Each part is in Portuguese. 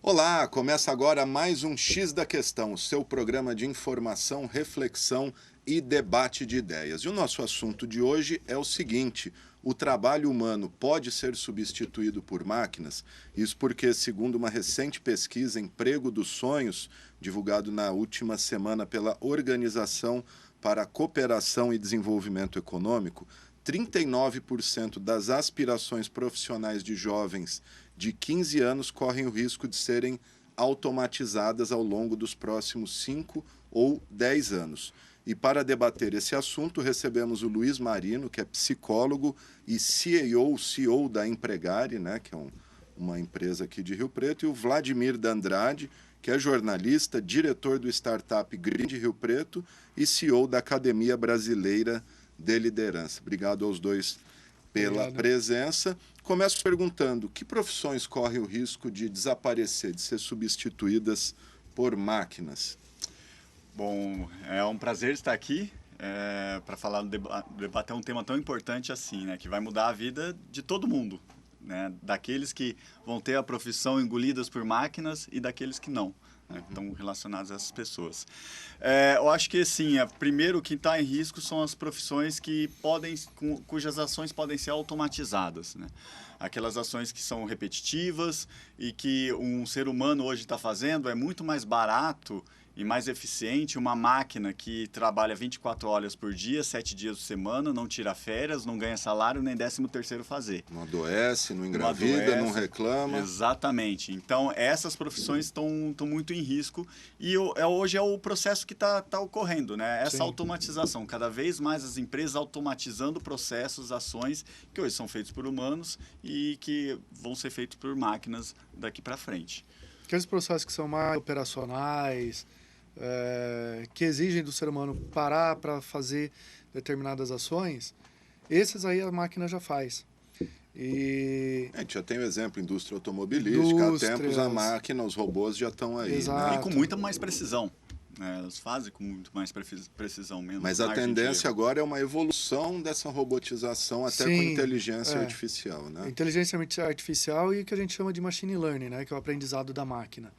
Olá, começa agora mais um X da Questão, o seu programa de informação, reflexão e debate de ideias. E o nosso assunto de hoje é o seguinte: o trabalho humano pode ser substituído por máquinas? Isso porque, segundo uma recente pesquisa Emprego dos Sonhos, divulgado na última semana pela Organização para a Cooperação e Desenvolvimento Econômico, 39% das aspirações profissionais de jovens de 15 anos correm o risco de serem automatizadas ao longo dos próximos 5 ou 10 anos. E para debater esse assunto, recebemos o Luiz Marino, que é psicólogo e CEO da Empregare, né, que é uma empresa aqui de Rio Preto, e o Vladimir D'Andrade, que é jornalista, diretor do startup Green de Rio Preto e CEO da Academia Brasileira de Liderança. Obrigado aos dois pela presença. Começo perguntando: que profissões correm o risco de desaparecer, de ser substituídas por máquinas? Bom, é um prazer estar aqui para falar, debater um tema tão importante assim, né, que vai mudar a vida de todo mundo, né, daqueles que vão ter a profissão engolidas por máquinas e daqueles que não, né, que estão relacionados a essas pessoas. Eu acho que, assim, primeiro, o que está em risco são as profissões cujas ações podem ser automatizadas, né? Aquelas ações que são repetitivas e que um ser humano hoje está fazendo é muito mais barato e mais eficiente uma máquina que trabalha 24 horas por dia, 7 dias por semana, não tira férias, não ganha salário, nem 13º fazer. Não adoece, não engravida, não reclama. Exatamente. Então, essas profissões estão muito em risco e hoje é o processo que está ocorrendo, né? Essa automatização, cada vez mais as empresas automatizando processos, ações que hoje são feitos por humanos e que vão ser feitos por máquinas daqui para frente. Aqueles processos que são mais operacionais, que exigem do ser humano parar para fazer determinadas ações, esses aí a máquina já faz. E a gente já tem o exemplo, indústria automobilística, há tempos a máquina, os robôs já estão aí. Exato. Né? E com muita mais precisão. Elas fazem com muito mais precisão mesmo. Mas a tendência agora é uma evolução dessa robotização até com inteligência artificial, né? Inteligência artificial e o que a gente chama de machine learning, né? Que é o aprendizado da máquina.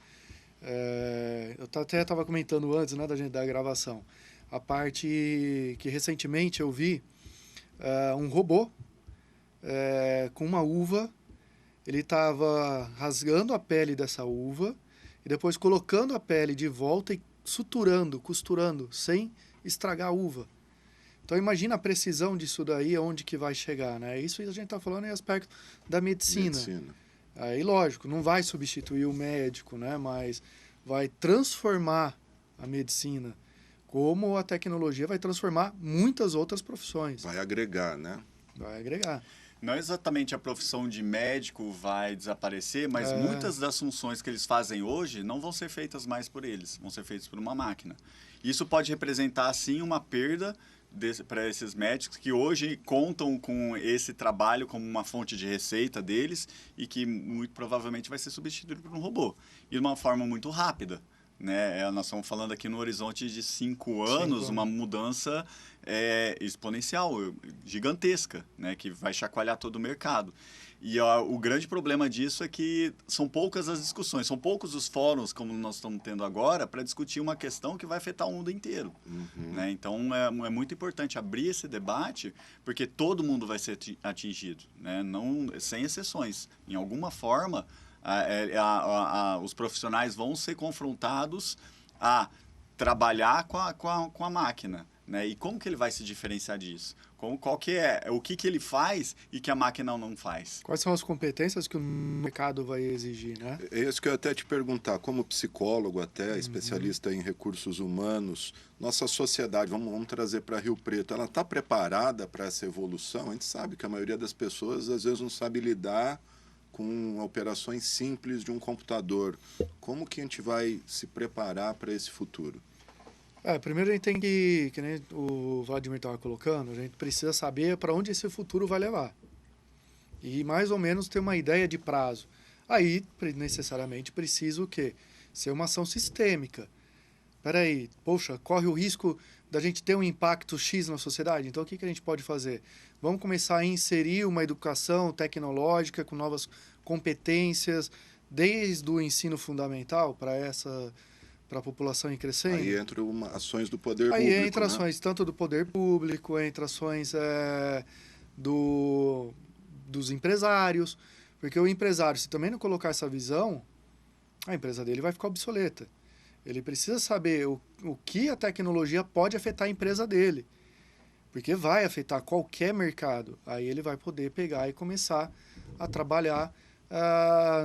Eu até estava comentando antes, né, da gravação, a parte que recentemente eu vi um robô com uma uva. Ele estava rasgando a pele dessa uva e depois colocando a pele de volta e suturando, costurando, sem estragar a uva. Então imagina a precisão disso daí, aonde que vai chegar, né? Isso a gente está falando em aspecto da medicina. Aí, lógico, não vai substituir o médico, né? Mas vai transformar a medicina, como a tecnologia vai transformar muitas outras profissões. Vai agregar, né? Vai agregar. Não exatamente a profissão de médico vai desaparecer, mas muitas das funções que eles fazem hoje não vão ser feitas mais por eles, vão ser feitas por uma máquina. Isso pode representar, sim, uma perda para esses médicos que hoje contam com esse trabalho como uma fonte de receita deles e que muito provavelmente vai ser substituído por um robô. E de uma forma muito rápida. Né? Nós estamos falando aqui no horizonte de 5 anos, uma mudança exponencial, gigantesca, né? Que vai chacoalhar todo o mercado. E o grande problema disso é que são poucas as discussões, são poucos os fóruns, como nós estamos tendo agora, para discutir uma questão que vai afetar o mundo inteiro. Né? Então, é muito importante abrir esse debate, porque todo mundo vai ser atingido, né? Não, sem exceções. Em alguma forma, os profissionais vão ser confrontados a trabalhar com a máquina, né? E como que ele vai se diferenciar disso? O que ele faz e que a máquina não faz? Quais são as competências que o mercado vai exigir, né? É isso que eu ia até te perguntar, como psicólogo até, especialista em recursos humanos, nossa sociedade, vamos trazer para Rio Preto, ela está preparada para essa evolução? A gente sabe que a maioria das pessoas às vezes não sabe lidar com operações simples de um computador. Como que a gente vai se preparar para esse futuro? Primeiro a gente tem que nem o Vladimir estava colocando, a gente precisa saber para onde esse futuro vai levar. E mais ou menos ter uma ideia de prazo. Aí, necessariamente, precisa o quê? Ser uma ação sistêmica. Espera aí, poxa, corre o risco da gente ter um impacto X na sociedade? Então, o que a gente pode fazer? Vamos começar a inserir uma educação tecnológica com novas competências desde o ensino fundamental para a população ir crescendo. Aí entram ações do poder Aí público, entra ações tanto do poder público, entra ações dos empresários, porque o empresário, se também não colocar essa visão, a empresa dele vai ficar obsoleta. Ele precisa saber o que a tecnologia pode afetar a empresa dele, porque vai afetar qualquer mercado. Aí ele vai poder pegar e começar a trabalhar,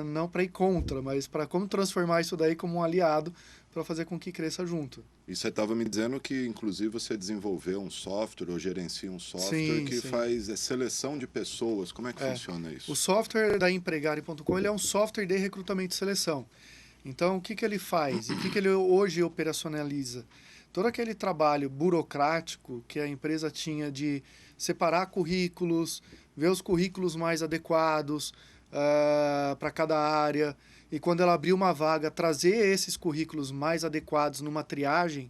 não para ir contra, mas para como transformar isso daí como um aliado para fazer com que cresça junto. E você estava me dizendo que, inclusive, você desenvolveu um software ou gerencia um software que sim. faz seleção de pessoas. Como é que funciona isso? O software da Empregare.com, ele é um software de recrutamento e seleção. Então, o que ele faz? E o que ele hoje operacionaliza? Todo aquele trabalho burocrático que a empresa tinha de separar currículos, ver os currículos mais adequados para cada área, e quando ela abrir uma vaga, trazer esses currículos mais adequados numa triagem,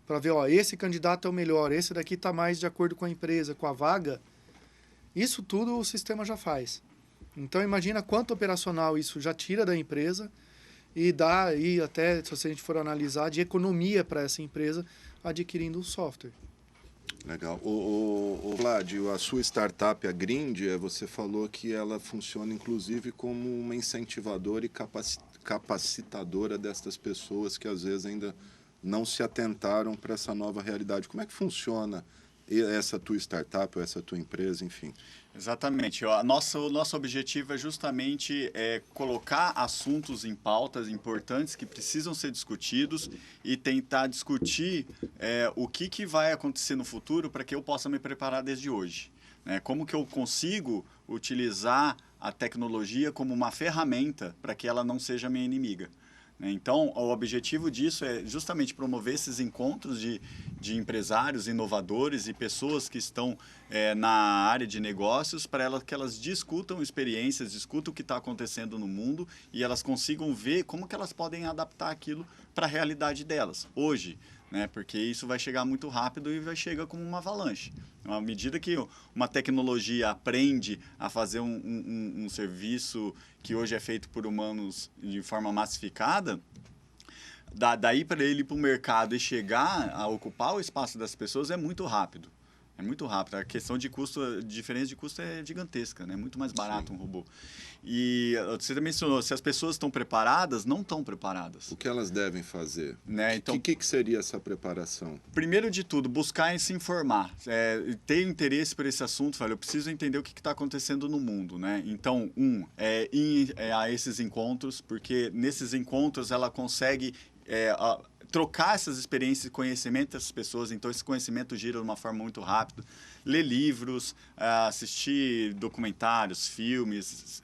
para ver, esse candidato é o melhor, esse daqui está mais de acordo com a empresa, com a vaga. Isso tudo o sistema já faz. Então, imagina quanto operacional isso já tira da empresa e dá aí até, se a gente for analisar, de economia para essa empresa adquirindo o software. Legal. O Vlad, a sua startup, a Grind, você falou que ela funciona inclusive como uma incentivadora e capacitadora destas pessoas que às vezes ainda não se atentaram para essa nova realidade. Como é que funciona essa tua startup ou essa tua empresa, enfim? Exatamente. O nosso objetivo é justamente colocar assuntos em pautas importantes que precisam ser discutidos e tentar discutir o que vai acontecer no futuro para que eu possa me preparar desde hoje. Né? Como que eu consigo utilizar a tecnologia como uma ferramenta para que ela não seja minha inimiga. Então, o objetivo disso é justamente promover esses encontros de empresários, inovadores e pessoas que estão na área de negócios para que elas discutam experiências, discutam o que está acontecendo no mundo e elas consigam ver como que elas podem adaptar aquilo para a realidade delas, hoje. Né? Porque isso vai chegar muito rápido e vai chegar como uma avalanche. À medida que uma tecnologia aprende a fazer um serviço que hoje é feito por humanos de forma massificada, daí para ele ir para o mercado e chegar a ocupar o espaço das pessoas é muito rápido. É muito rápido. A questão de custo, a diferença de custo é gigantesca, né? É muito mais barato um robô. E você mencionou, se as pessoas estão preparadas, não estão preparadas. O que elas devem fazer? Né? Então, o que seria essa preparação? Primeiro de tudo, buscar e se informar. Ter interesse por esse assunto, eu preciso entender o que está acontecendo no mundo. Né? Então, ir a esses encontros, porque nesses encontros ela consegue trocar essas experiências e conhecimento dessas pessoas, então esse conhecimento gira de uma forma muito rápida. Ler livros, assistir documentários, filmes,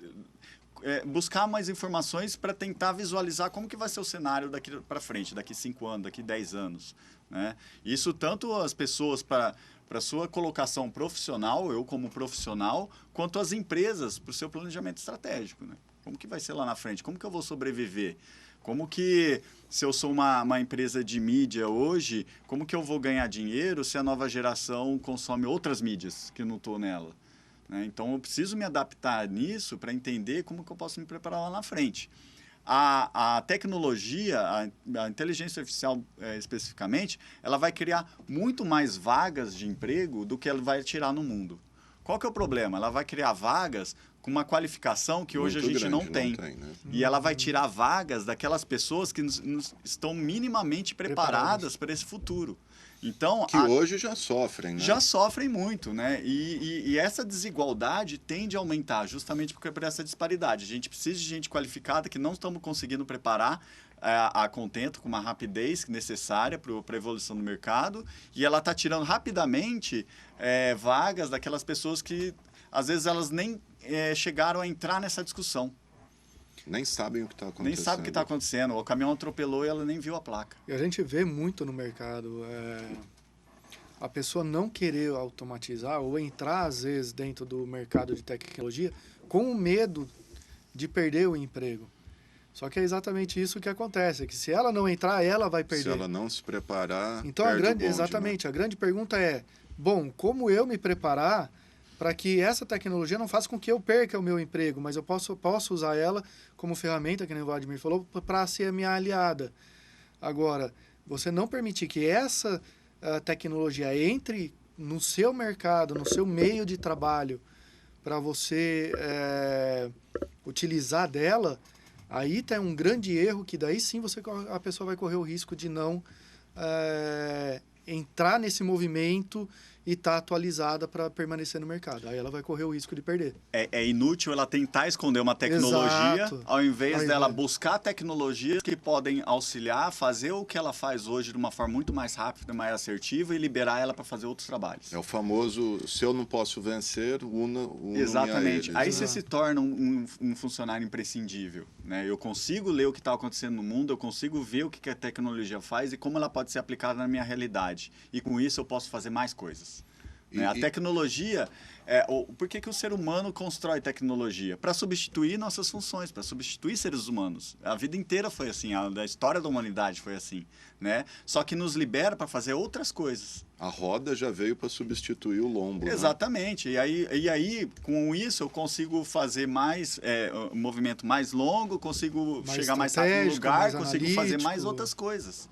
buscar mais informações para tentar visualizar como que vai ser o cenário daqui para frente, daqui 5 anos, daqui 10 anos. Né? Isso tanto as pessoas para sua colocação profissional, eu como profissional, quanto as empresas para o seu planejamento estratégico. Né? Como que vai ser lá na frente? Como que eu vou sobreviver? Como que, se eu sou uma empresa de mídia hoje, como que eu vou ganhar dinheiro se a nova geração consome outras mídias que eu não estou nela? Né? Então, eu preciso me adaptar nisso para entender como que eu posso me preparar lá na frente. A tecnologia, a inteligência artificial especificamente, ela vai criar muito mais vagas de emprego do que ela vai tirar no mundo. Qual que é o problema? Ela vai criar vagas com uma qualificação que hoje muito a gente grande, não tem. Né? E ela vai tirar vagas daquelas pessoas que estão minimamente preparadas para esse futuro. Então, que hoje já sofrem, né? Já sofrem muito, né? E essa desigualdade tende a aumentar justamente por essa disparidade. A gente precisa de gente qualificada que não estamos conseguindo preparar a contento, com uma rapidez necessária para a evolução do mercado, e ela está tirando rapidamente vagas daquelas pessoas que, às vezes, elas nem chegaram a entrar nessa discussão. Nem sabem o que está acontecendo. Nem sabe o que está acontecendo. O caminhão atropelou e ela nem viu a placa. E a gente vê muito no mercado a pessoa não querer automatizar ou entrar, às vezes, dentro do mercado de tecnologia com o medo de perder o emprego. Só que é exatamente isso que acontece, que se ela não entrar, ela vai perder. Se ela não se preparar, então, perde o bonde, exatamente, né? A grande pergunta é, como eu me preparar para que essa tecnologia não faça com que eu perca o meu emprego, mas eu posso usar ela como ferramenta, que nem o Vladimir falou, para ser a minha aliada. Agora, você não permitir que essa tecnologia entre no seu mercado, no seu meio de trabalho, para você utilizar dela, aí tem um grande erro que daí sim a pessoa vai correr o risco de não entrar nesse movimento e estar atualizada para permanecer no mercado. Aí ela vai correr o risco de perder. É inútil ela tentar esconder uma tecnologia, Exato. ao invés dela buscar tecnologias que podem auxiliar, fazer o que ela faz hoje de uma forma muito mais rápida, mais assertiva e liberar ela para fazer outros trabalhos. É o famoso, se eu não posso vencer, Exatamente. Aí você Exato. se torna um funcionário imprescindível, né? Eu consigo ler o que está acontecendo no mundo, eu consigo ver o que a tecnologia faz e como ela pode ser aplicada na minha realidade. E com isso eu posso fazer mais coisas. A tecnologia, por que o ser humano constrói tecnologia? Para substituir nossas funções, para substituir seres humanos. A vida inteira foi assim, a história da humanidade foi assim, né? Só que nos libera para fazer outras coisas. A roda já veio para substituir o lombo. Exatamente. Né? E aí, com isso, eu consigo fazer mais um movimento mais longo, consigo chegar mais rápido no lugar, consigo fazer mais outras coisas.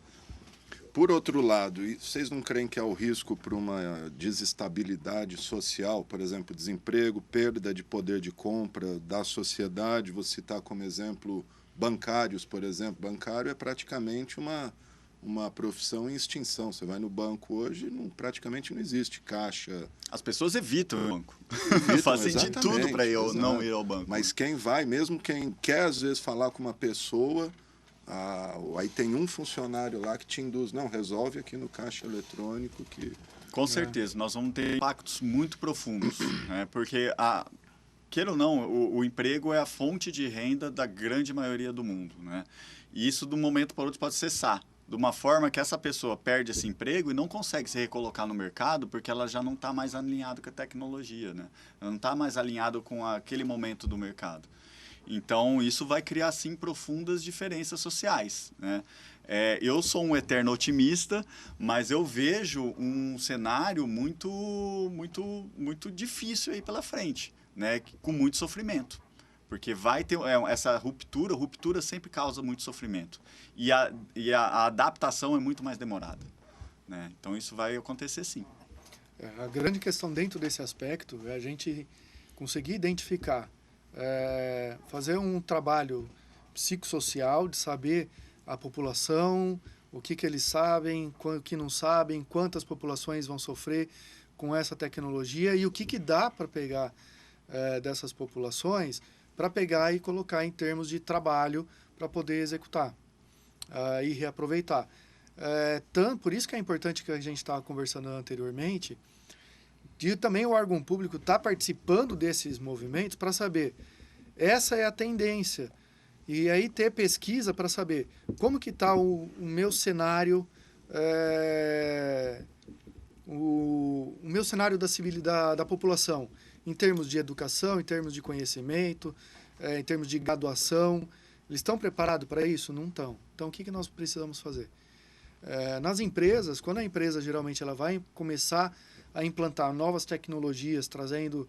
Por outro lado, vocês não creem que há o risco para uma desestabilidade social, por exemplo, desemprego, perda de poder de compra da sociedade? Vou citar como exemplo bancários, por exemplo. Bancário é praticamente uma profissão em extinção. Você vai no banco hoje, praticamente não existe caixa. As pessoas evitam o banco. Evitam, fazem de tudo para não ir ao banco. Mas quem vai, mesmo quem quer às vezes falar com uma pessoa... aí tem um funcionário lá que te induz, não, resolve aqui no caixa eletrônico que... Com certeza, nós vamos ter impactos muito profundos, né? Porque, queira ou não, o emprego é a fonte de renda da grande maioria do mundo, né? E isso, de um momento para outro, pode cessar, de uma forma que essa pessoa perde esse emprego e não consegue se recolocar no mercado porque ela já não está mais alinhada com a tecnologia, né? Ela não está mais alinhada com aquele momento do mercado. Então, isso vai criar, sim, profundas diferenças sociais, né? Eu sou um eterno otimista, mas eu vejo um cenário muito, muito, muito difícil aí pela frente, né? Com muito sofrimento. Porque vai ter essa ruptura sempre causa muito sofrimento. E a adaptação é muito mais demorada, né? Então, isso vai acontecer, sim. A grande questão dentro desse aspecto é a gente conseguir identificar fazer um trabalho psicossocial de saber a população, o que eles sabem, o que não sabem, quantas populações vão sofrer com essa tecnologia e o que dá para pegar dessas populações para pegar e colocar em termos de trabalho para poder executar e reaproveitar. Por isso que é importante que a gente estava conversando anteriormente, de também o órgão público estar participando desses movimentos para saber, essa é a tendência. E aí ter pesquisa para saber como que está o meu cenário, o meu cenário da população, em termos de educação, em termos de conhecimento, em termos de graduação. Eles estão preparados para isso? Não estão. Então, o que nós precisamos fazer? Nas empresas, quando a empresa geralmente ela vai começar a implantar novas tecnologias, trazendo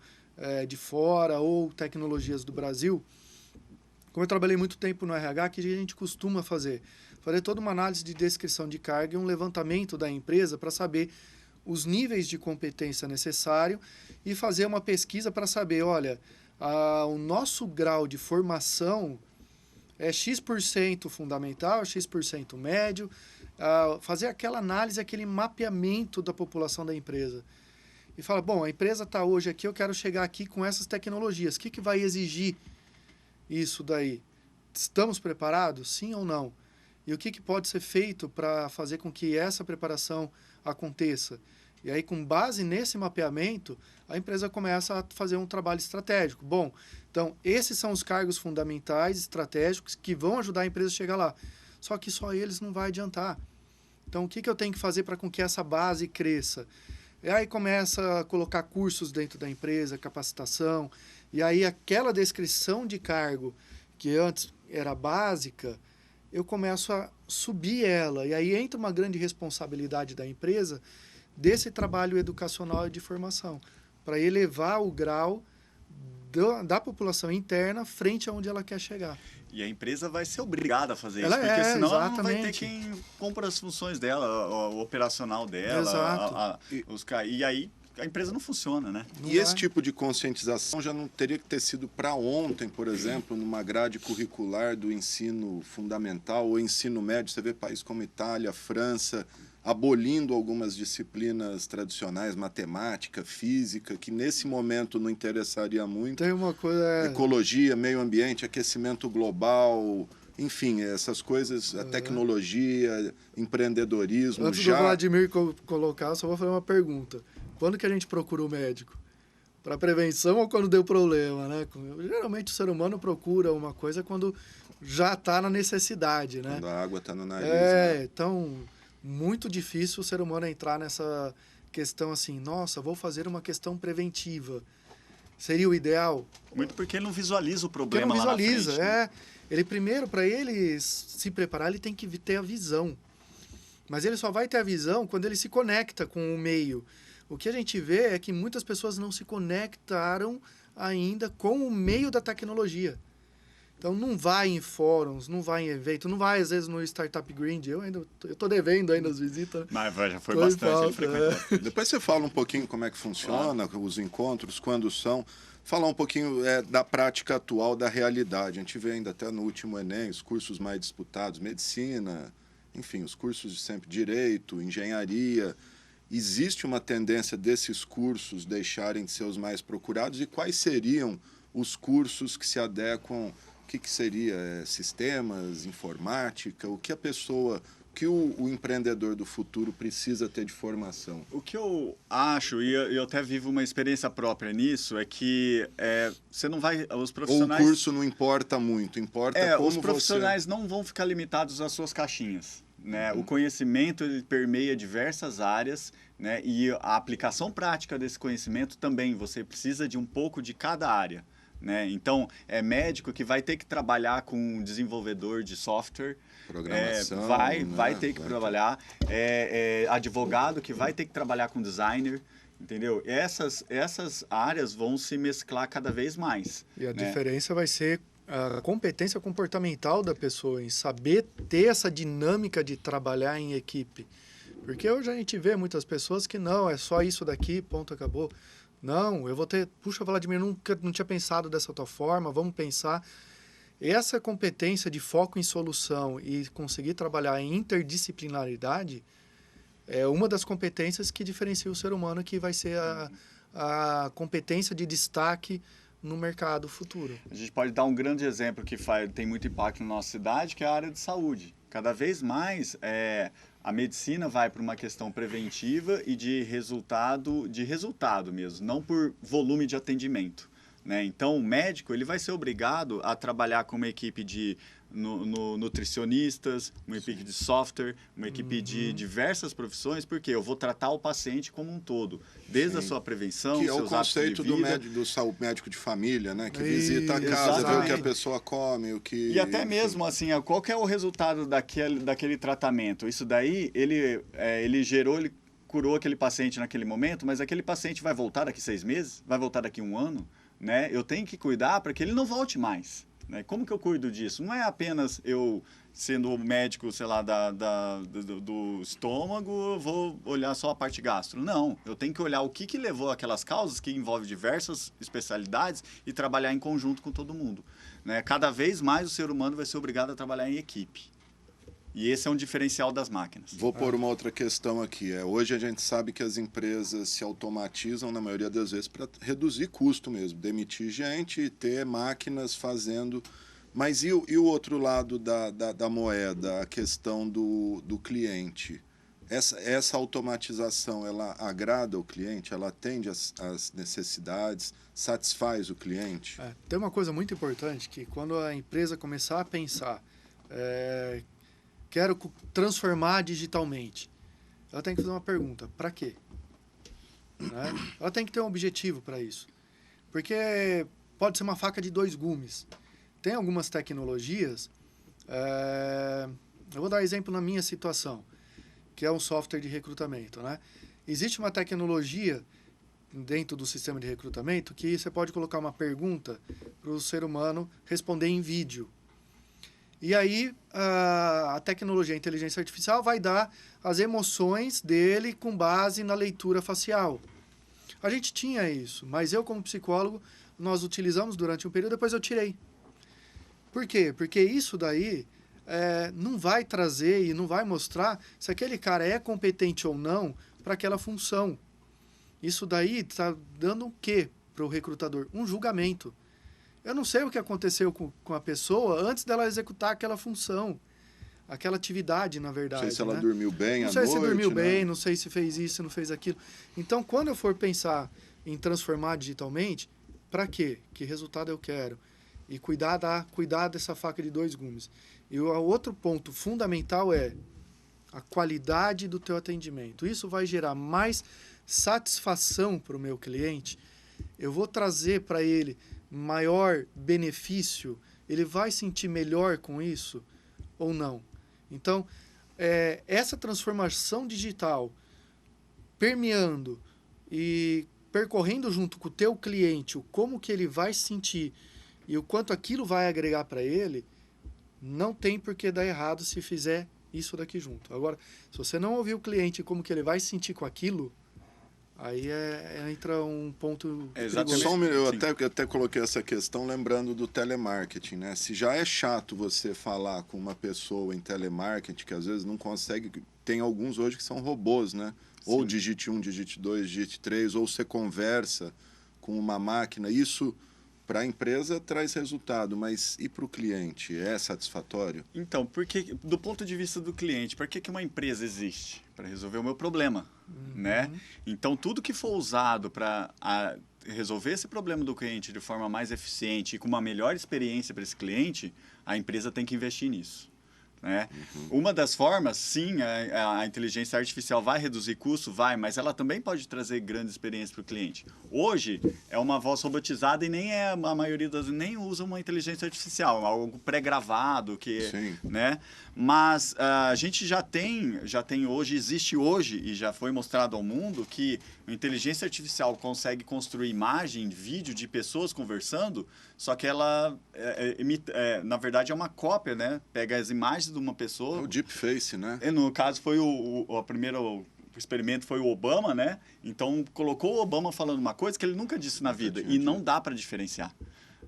de fora ou tecnologias do Brasil, como eu trabalhei muito tempo no RH, que a gente costuma fazer toda uma análise de descrição de carga e um levantamento da empresa para saber os níveis de competência necessário e fazer uma pesquisa para saber, olha, o nosso grau de formação é X% fundamental, X% médio, fazer aquela análise, aquele mapeamento da população da empresa. E fala, bom, a empresa está hoje aqui, eu quero chegar aqui com essas tecnologias. O que vai exigir isso daí? Estamos preparados? Sim ou não? E o que pode ser feito para fazer com que essa preparação aconteça? E aí, com base nesse mapeamento, a empresa começa a fazer um trabalho estratégico. Bom, então, esses são os cargos fundamentais, estratégicos, que vão ajudar a empresa a chegar lá. Só que só eles não vai adiantar. Então, o que eu tenho que fazer para com que essa base cresça? E aí começa a colocar cursos dentro da empresa, capacitação, e aí aquela descrição de cargo que antes era básica, eu começo a subir ela. E aí entra uma grande responsabilidade da empresa desse trabalho educacional e de formação. para elevar o grau da população interna frente aonde ela quer chegar. E a empresa vai ser obrigada a fazer Ela isso, porque senão ela não vai ter exatamente. quem compra as funções dela, o operacional dela, Exato. e aí a empresa não funciona, né? Não E esse vai. tipo de conscientização já não teria que ter sido para ontem, por exemplo, numa grade curricular do ensino fundamental ou ensino médio. Você vê países como Itália, França, abolindo algumas disciplinas tradicionais, matemática, física, que nesse momento não interessaria muito. Tem uma coisa... Ecologia, meio ambiente, aquecimento global, enfim, essas coisas, a tecnologia, empreendedorismo, Antes do já... Vladimir colocar, só vou fazer uma pergunta. Quando que a gente procura o médico? Para prevenção ou quando deu problema, né? Geralmente o ser humano procura uma coisa quando já está na necessidade, né? Quando a água está no nariz, né? Então, muito difícil o ser humano entrar nessa questão assim, nossa, vou fazer uma questão preventiva. Seria o ideal? Muito porque ele não visualiza o Porque problema não lá na visualiza, frente, né? Ele primeiro, para ele se preparar, ele tem que ter a visão. Mas ele só vai ter a visão quando ele se conecta com o meio. O que a gente vê é que muitas pessoas não se conectaram ainda com o meio da tecnologia. Então, não vai em fóruns, não vai em evento, não vai, às vezes, no Startup Grind. Eu tô devendo ainda as visitas. Mas já foi Tô em bastante, ele falta, frequentou. Depois você fala um pouquinho como é que funciona, os encontros, quando são. Falar um pouquinho da prática atual, da realidade. A gente vê ainda até no último Enem, os cursos mais disputados, medicina, enfim, os cursos de sempre, direito, engenharia. Existe uma tendência desses cursos deixarem de ser os mais procurados? E quais seriam os cursos que se adequam? O que seria? Sistemas, informática? O que a pessoa... que o empreendedor do futuro precisa ter de formação? O que eu acho, e eu até vivo uma experiência própria nisso, é que você não vai... Os profissionais... Ou o curso não importa muito, importa como os profissionais não vão ficar limitados às suas caixinhas. Né? O conhecimento ele permeia diversas áreas, né? E a aplicação prática desse conhecimento também. Você precisa de um pouco de cada área. Né? Então, é médico que vai ter que trabalhar com um desenvolvedor de software, programação, vai ter que trabalhar, advogado que vai ter que trabalhar com designer, entendeu? Essas áreas vão se mesclar cada vez mais. E a né? diferença vai ser a competência comportamental da pessoa, em saber ter essa dinâmica de trabalhar em equipe. Porque hoje a gente vê muitas pessoas que não, é só isso daqui, ponto, acabou. Não, eu vou ter... Puxa, Vladimir, nunca não tinha pensado dessa tua forma, vamos pensar. Essa competência de foco em solução e conseguir trabalhar em interdisciplinaridade é uma das competências que diferencia o ser humano, que vai ser a competência de destaque no mercado futuro. A gente pode dar um grande exemplo que tem muito impacto na nossa cidade, que é a área de saúde. Cada vez mais a medicina vai para uma questão preventiva e de resultado mesmo, não por volume de atendimento. Né? Então, o médico ele vai ser obrigado a trabalhar com uma equipe de nutricionistas, uma equipe de software, uma equipe de diversas profissões, porque eu vou tratar o paciente como um todo, desde a sua prevenção, que é o seus hábitos de conceito vida. do médico de família, né? Que visita a casa, vê o que a pessoa come, o que... E até mesmo, assim, qual que é o resultado daquele tratamento? Isso daí, ele curou aquele paciente naquele momento, mas aquele paciente vai voltar daqui 6 meses? Vai voltar daqui 1 ano? Né? Eu tenho que cuidar para que ele não volte mais. Né? Como que eu cuido disso? Não é apenas eu, sendo médico, sei lá, do estômago, vou olhar só a parte gastro. Não, eu tenho que olhar o que levou aquelas causas, que envolve diversas especialidades, e trabalhar em conjunto com todo mundo. Né? Cada vez mais o ser humano vai ser obrigado a trabalhar em equipe. E esse é um diferencial das máquinas. Vou pôr uma outra questão aqui. Hoje a gente sabe que as empresas se automatizam, na maioria das vezes, para reduzir custo mesmo. Demitir gente e ter máquinas fazendo... Mas e o outro lado da moeda, a questão do cliente? Essa automatização, ela agrada o cliente? Ela atende às necessidades? Satisfaz o cliente? Tem uma coisa muito importante, que quando a empresa começar a pensar... quero transformar digitalmente. Ela tem que fazer uma pergunta: para quê? Né? Ela tem que ter um objetivo para isso. Porque pode ser uma faca de 2 gumes. Tem algumas tecnologias... eu vou dar exemplo na minha situação, que é um software de recrutamento. Né? Existe uma tecnologia dentro do sistema de recrutamento que você pode colocar uma pergunta para o ser humano responder em vídeo. E aí a tecnologia, a inteligência artificial vai dar as emoções dele com base na leitura facial. A gente tinha isso, mas eu como psicólogo, nós utilizamos durante um período, depois eu tirei. Por quê? Porque isso daí não vai trazer e não vai mostrar se aquele cara é competente ou não para aquela função. Isso daí está dando o quê para o recrutador? Um julgamento. Eu não sei o que aconteceu com a pessoa antes dela executar aquela função, aquela atividade, na verdade. Não sei se ela né? dormiu bem à noite. Não sei se dormiu bem, né? não sei se fez isso, não fez aquilo. Então, quando eu for pensar em transformar digitalmente, para quê? Que resultado eu quero? E cuidar dessa faca de dois gumes. E o outro ponto fundamental é a qualidade do teu atendimento. Isso vai gerar mais satisfação para o meu cliente. Eu vou trazer para ele maior benefício. Ele vai sentir melhor com isso ou não? Então, essa transformação digital permeando e percorrendo junto com o teu cliente o como que ele vai sentir e o quanto aquilo vai agregar para ele, não tem por que dar errado se fizer isso daqui junto. Agora, se você não ouvir o cliente como que ele vai sentir com aquilo, aí entra um ponto... Exatamente. Eu até coloquei essa questão lembrando do telemarketing, né? Se já é chato você falar com uma pessoa em telemarketing, que às vezes não consegue... Tem alguns hoje que são robôs, né? Sim. Ou digite 1, digite 2, digite 3, ou você conversa com uma máquina. Isso, para a empresa, traz resultado, mas e para o cliente? É satisfatório? Então, porque, do ponto de vista do cliente, por que uma empresa existe? Para resolver o meu problema, né? Então, tudo que for usado para resolver esse problema do cliente de forma mais eficiente e com uma melhor experiência para esse cliente, a empresa tem que investir nisso. Né? Uma das formas, sim, a inteligência artificial vai reduzir custo, mas ela também pode trazer grande experiência para o cliente. Hoje, é uma voz robotizada e nem a maioria das nem usa uma inteligência artificial, é algo pré-gravado, né? Mas a gente já tem hoje, existe hoje, e já foi mostrado ao mundo, que a inteligência artificial consegue construir imagem, vídeo de pessoas conversando, só que ela, na verdade, é uma cópia, né? Pega as imagens de uma pessoa... É o deepface, né? No caso, foi o primeiro experimento foi o Obama, né? Então, colocou o Obama falando uma coisa que ele nunca disse na vida, e não dá para diferenciar.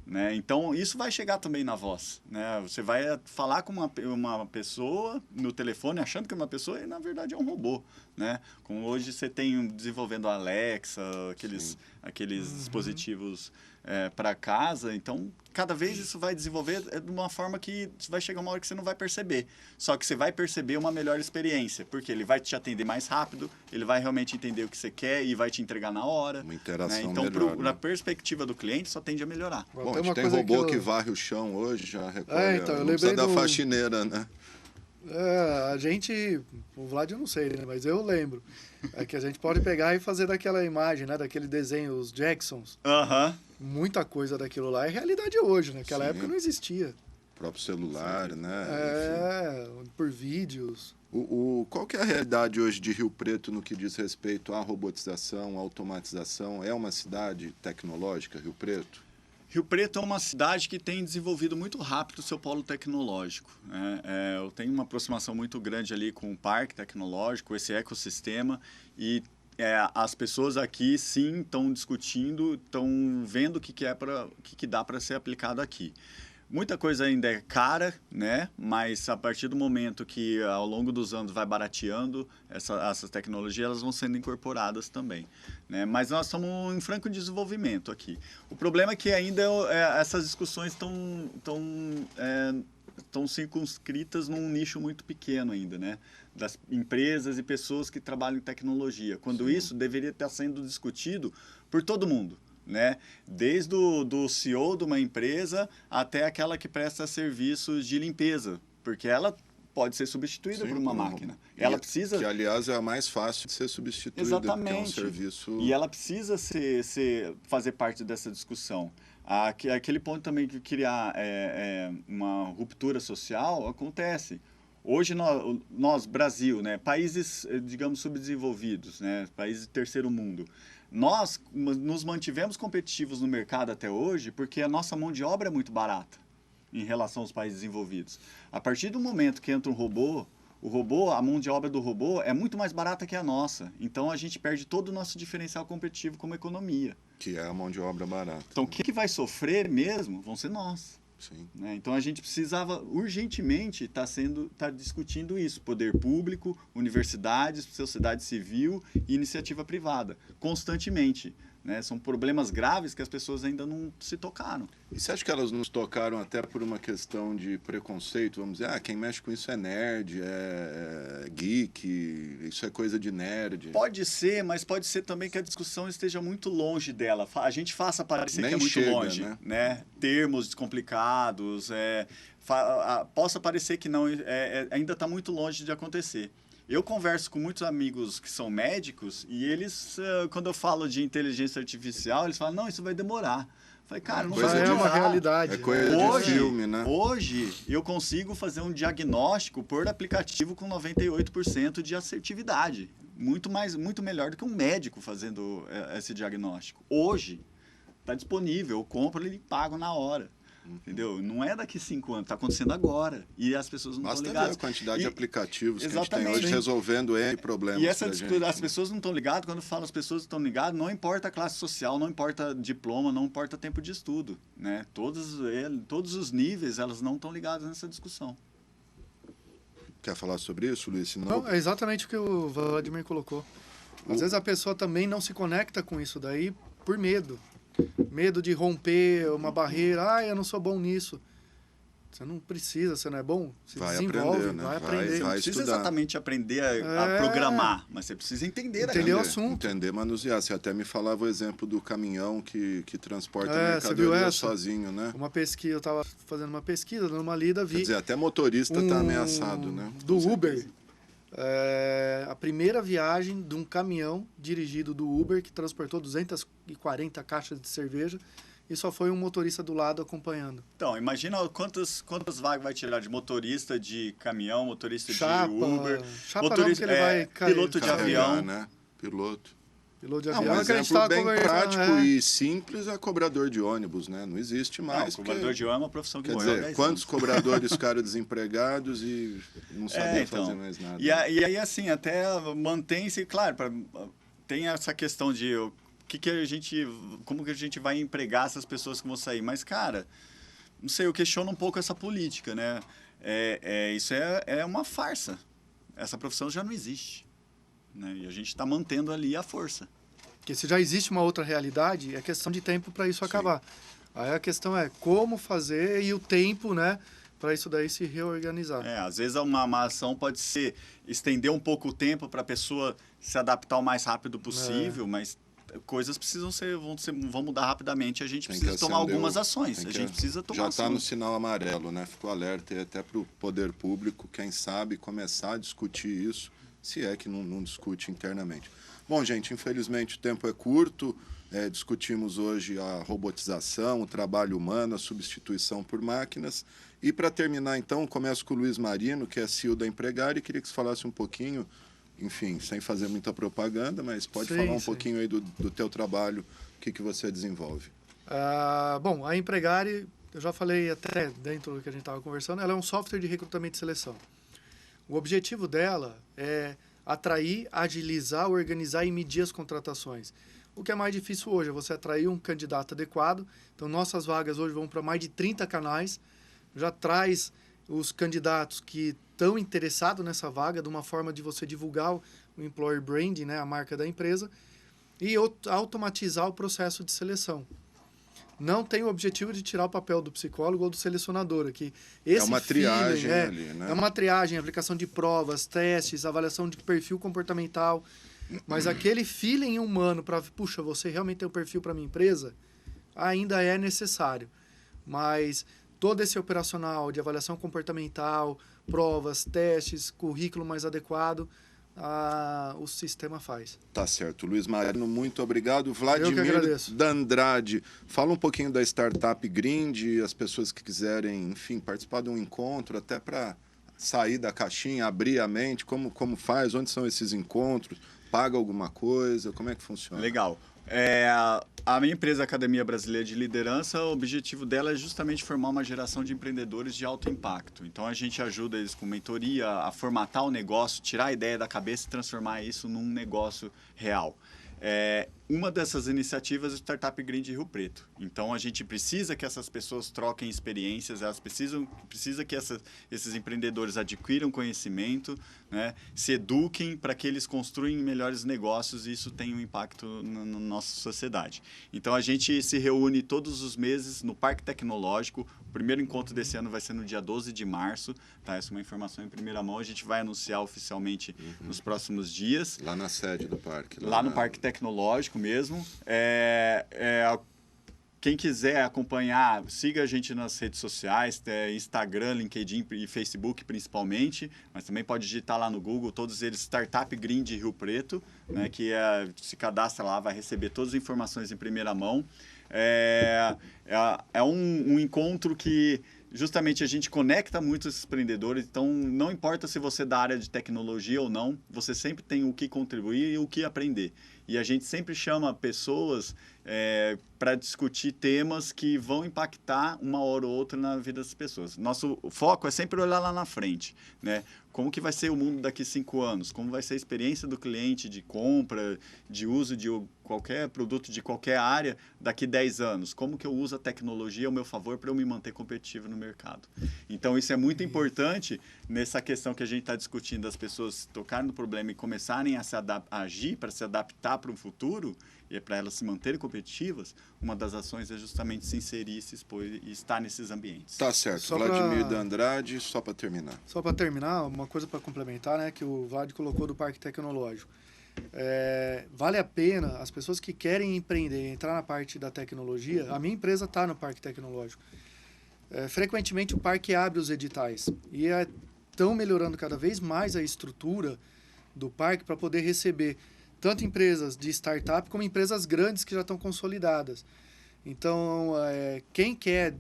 Né? Então, isso vai chegar também na voz. Né? Você vai falar com uma pessoa no telefone achando que é uma pessoa e, na verdade, é um robô. Né? Como hoje você tem desenvolvendo a Alexa, aqueles dispositivos para casa. Então, cada vez isso vai desenvolver de uma forma que vai chegar uma hora que você não vai perceber. Só que você vai perceber uma melhor experiência, porque ele vai te atender mais rápido, ele vai realmente entender o que você quer e vai te entregar na hora. Uma interação né? Então, melhor, na perspectiva do cliente, só tende a melhorar. Bom, a gente tem robô que varre o chão hoje, já recolhe. Então, eu não lembrei precisa da faxineira, né? A gente, o Vlad eu não sei, né? Mas eu lembro. É que a gente pode pegar e fazer daquela imagem, né? Daquele desenho, os Jacksons. Muita coisa daquilo lá é realidade hoje, né? Naquela época não existia. O próprio celular, né? Por vídeos. Qual que é a realidade hoje de Rio Preto no que diz respeito à robotização, à automatização? É uma cidade tecnológica, Rio Preto? Rio Preto é uma cidade que tem desenvolvido muito rápido o seu polo tecnológico. Né? Eu tenho uma aproximação muito grande ali com o parque tecnológico, esse ecossistema, e as pessoas aqui sim estão discutindo, estão vendo o que dá para ser aplicado aqui. Muita coisa ainda é cara, né? Mas a partir do momento que ao longo dos anos vai barateando essas tecnologias, elas vão sendo incorporadas também. Né? Mas nós estamos em franco desenvolvimento aqui. O problema é que ainda essas discussões estão circunscritas num nicho muito pequeno ainda, né? Das empresas e pessoas que trabalham em tecnologia. Quando isso deveria estar sendo discutido por todo mundo. Né? Desde do CEO de uma empresa até aquela que presta serviços de limpeza, porque ela pode ser substituída por uma máquina. Ela precisa... Que, aliás, é a mais fácil de ser substituída. Exatamente. Porque é um serviço... E ela precisa fazer parte dessa discussão. Aquele ponto também que criar uma ruptura social acontece. Hoje nós, Brasil, né, países, digamos, subdesenvolvidos, né, países de terceiro mundo, nós nos mantivemos competitivos no mercado até hoje porque a nossa mão de obra é muito barata em relação aos países desenvolvidos. A partir do momento que entra um robô, a mão de obra do robô é muito mais barata que a nossa. Então a gente perde todo o nosso diferencial competitivo como economia. Que é a mão de obra barata. Então quem que vai sofrer mesmo vão ser nós. Sim. Né? Então a gente precisava urgentemente estar discutindo isso, poder público, universidades, sociedade civil e iniciativa privada, constantemente. Né? São problemas graves que as pessoas ainda não se tocaram. E você acha que elas nos tocaram até por uma questão de preconceito? Vamos dizer, quem mexe com isso é nerd, é geek, isso é coisa de nerd. Pode ser, mas pode ser também que a discussão esteja muito longe dela. A gente faça parecer Nem que é muito chega, longe. Né? Termos complicados, possa parecer que não, ainda está muito longe de acontecer. Eu converso com muitos amigos que são médicos e eles, quando eu falo de inteligência artificial, eles falam, não, isso vai demorar. Eu falei, cara, não vai demorar. É uma realidade. É coisa de filme, né? Hoje, eu consigo fazer um diagnóstico por aplicativo com 98% de assertividade. Muito melhor do que um médico fazendo esse diagnóstico. Hoje, está disponível, eu compro e pago na hora. Entendeu? Não é daqui 5 anos, está acontecendo agora. E as pessoas não estão ligadas. Basta ver a quantidade de aplicativos que a gente tem exatamente, hoje resolvendo problemas. E as pessoas não estão ligadas, quando eu falo as pessoas estão ligadas, não importa a classe social, não importa diploma, não importa tempo de estudo. Né? Todos os níveis, elas não estão ligadas nessa discussão. Quer falar sobre isso, Luiz? Não, é exatamente o que o Vladimir colocou. Às vezes a pessoa também não se conecta com isso daí por medo. Medo de romper uma barreira. Eu não sou bom nisso. Você não precisa, você não é bom? Se vai desenvolve, aprender, né? vai aprender. Vai Você não precisa estudar. Exatamente aprender a programar, mas você precisa entender o assunto. Entender, manusear. Você até me falava o exemplo do caminhão que transporta você viu mercadoria essa? sozinho, né? Eu estava fazendo uma pesquisa, dando uma lida, vi... Quer dizer, até motorista está ameaçado, né? Do Uber. A primeira viagem de um caminhão dirigido do Uber que transportou 240 caixas de cerveja e só foi um motorista do lado acompanhando. Então, imagina quantas vagas vai tirar de motorista de caminhão, motorista de Chapa motorista, não, ele vai piloto de Carregar, avião. né? Piloto. Piloto de Um avião. exemplo bem prático e simples é cobrador de ônibus, né? Não existe mais. Cobrador de ônibus é uma profissão que quer morreu há dizer, 10 quantos anos. cobradores ficaram desempregados e não sabiam então, fazer mais nada. E aí, assim, até mantém-se, claro, tem essa questão de como que a gente vai empregar essas pessoas que vão sair. Mas, cara, não sei, eu questiono um pouco essa política, né? Isso é uma farsa. Essa profissão já não existe. Né? E a gente está mantendo ali a força. Porque se já existe uma outra realidade, é questão de tempo para isso acabar. Aí a questão é como fazer e o tempo, né, para isso daí se reorganizar. Às vezes uma ação pode ser estender um pouco o tempo para a pessoa se adaptar o mais rápido possível, mas coisas vão mudar rapidamente. A gente precisa tomar algumas ações. A gente precisa tomar já ações. Já está no sinal amarelo, né? Ficou alerta e até para o poder público, quem sabe, começar a discutir isso, se é que não discute internamente. Bom, gente, infelizmente o tempo é curto. Discutimos hoje a robotização, o trabalho humano, a substituição por máquinas. E para terminar, então, começo com o Luiz Marino, que é CEO da Empregar, e queria que você falasse um pouquinho, enfim, sem fazer muita propaganda, mas pode falar um pouquinho aí do teu trabalho, o que você desenvolve. Bom, a Empregare, eu já falei até dentro do que a gente estava conversando, ela é um software de recrutamento e seleção. O objetivo dela é atrair, agilizar, organizar e medir as contratações. O que é mais difícil hoje é você atrair um candidato adequado. Então, nossas vagas hoje vão para mais de 30 canais. Já traz os candidatos que estão interessados nessa vaga, de uma forma de você divulgar o employer branding, né, a marca da empresa, e automatizar o processo de seleção. Não tem o objetivo de tirar o papel do psicólogo ou do selecionador aqui. É uma triagem ali, né? É uma triagem, aplicação de provas, testes, avaliação de perfil comportamental. Mas aquele feeling humano para, puxa, você realmente tem um perfil para minha empresa, ainda é necessário. Mas todo esse operacional de avaliação comportamental, provas, testes, currículo mais adequado, o sistema faz. Tá certo. Luiz Marino, muito obrigado. Vladimir agradeço. D'Andrade, fala um pouquinho da Startup Grind, as pessoas que quiserem, enfim, participar de um encontro, até para sair da caixinha, abrir a mente? Como faz? Onde são esses encontros? Paga alguma coisa? Como é que funciona? Legal. A minha empresa Academia Brasileira de Liderança, o objetivo dela é justamente formar uma geração de empreendedores de alto impacto. Então, a gente ajuda eles com mentoria a formatar o negócio, tirar a ideia da cabeça e transformar isso num negócio real. Uma dessas iniciativas é o Startup Green de Rio Preto. Então, a gente precisa que essas pessoas troquem experiências, elas precisa que esses empreendedores adquiram conhecimento, né, se eduquem para que eles construam melhores negócios e isso tem um impacto na nossa sociedade. Então, a gente se reúne todos os meses no Parque Tecnológico. O primeiro encontro desse ano vai ser no dia 12 de março. Tá? Essa é uma informação em primeira mão. A gente vai anunciar oficialmente nos próximos dias. Lá na sede do parque. Lá no Parque Tecnológico mesmo. Quem quiser acompanhar, siga a gente nas redes sociais, Instagram, LinkedIn e Facebook principalmente, mas também pode digitar lá no Google, todos eles Startup Green de Rio Preto, né, que se cadastra lá, vai receber todas as informações em primeira mão. É um encontro que justamente a gente conecta muito esses empreendedores, então não importa se você é da área de tecnologia ou não, você sempre tem o que contribuir e o que aprender. E a gente sempre chama pessoas para discutir temas que vão impactar uma hora ou outra na vida das pessoas. Nosso foco é sempre olhar lá na frente, né? Como que vai ser o mundo daqui a 5 anos? Como vai ser a experiência do cliente de compra, de uso de qualquer produto de qualquer área daqui a 10 anos? Como que eu uso a tecnologia ao meu favor para eu me manter competitivo no mercado? Então, isso é muito importante nessa questão que a gente está discutindo, das pessoas tocarem no problema e começarem a agir para se adaptar para um futuro e para elas se manterem competitivas. Uma das ações é justamente se inserir, se expor e estar nesses ambientes. Tá certo. Vladimir de Andrade, só para terminar. Só para terminar, uma coisa para complementar, né, que o Vlad colocou do Parque Tecnológico. Vale a pena, as pessoas que querem empreender, entrar na parte da tecnologia, a minha empresa está no Parque Tecnológico. Frequentemente o parque abre os editais e estão melhorando cada vez mais a estrutura do parque para poder receber tanto empresas de startup como empresas grandes que já estão consolidadas. Então, quem quer,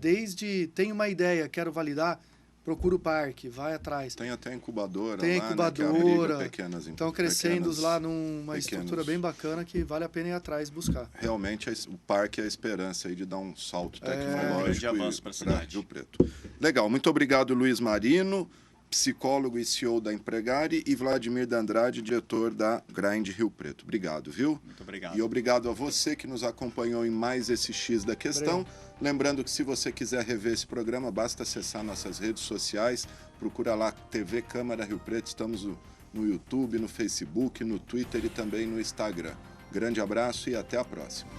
tem uma ideia, quero validar, procura o parque, vai atrás. Tem até incubadora Tem lá, incubadora, né, pequenas empresas. Estão crescendo lá numa estrutura bem bacana que vale a pena ir atrás buscar. Realmente, o parque é a esperança aí de dar um salto tecnológico de avanço para a cidade. Rio Preto. Legal, muito obrigado, Luiz Marino, psicólogo e CEO da Empregare, e Vladimir de Andrade, diretor da Grind Rio Preto. Obrigado, viu? Muito obrigado. E obrigado a você que nos acompanhou em mais esse X da Questão. Lembrando que se você quiser rever esse programa, basta acessar nossas redes sociais, procura lá TV Câmara Rio Preto, estamos no YouTube, no Facebook, no Twitter e também no Instagram. Grande abraço e até a próxima.